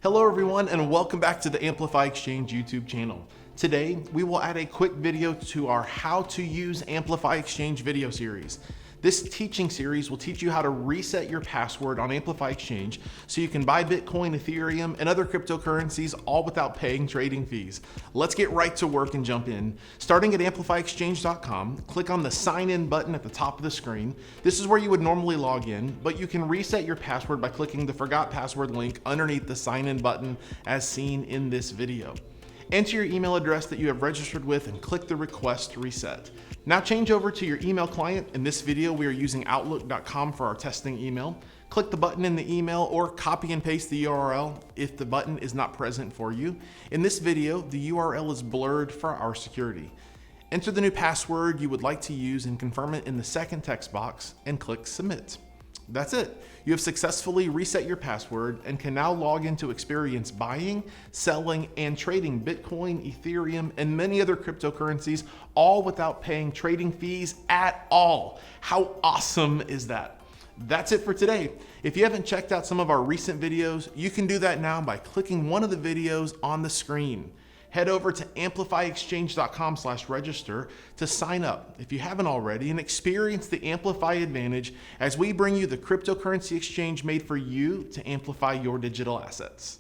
Hello everyone, and welcome back to the Amplify Exchange YouTube channel. Today, we will add a quick video to our How to Use Amplify Exchange video series. This teaching series will teach you how to reset your password on Amplify Exchange so you can buy Bitcoin, Ethereum, and other cryptocurrencies all without paying trading fees. Let's get right to work and jump in. Starting at amplifyexchange.com, click on the sign in button at the top of the screen. This is where you would normally log in, but you can reset your password by clicking the forgot password link underneath the sign in button as seen in this video. Enter your email address that you have registered with and click the request to reset. Now change over to your email client. In this video, we are using outlook.com for our testing email. Click the button in the email or copy and paste the URL if the button is not present for you. In this video, the URL is blurred for our security. Enter the new password you would like to use and confirm it in the second text box and click submit. That's it. You have successfully reset your password and can now log in to experience buying, selling, and trading Bitcoin, Ethereum, and many other cryptocurrencies, all without paying trading fees at all. How awesome is that? That's it for today. If you haven't checked out some of our recent videos, you can do that now by clicking one of the videos on the screen. Head over to amplifyexchange.com/register to sign up if you haven't already and experience the Amplify advantage as we bring you the cryptocurrency exchange made for you to amplify your digital assets.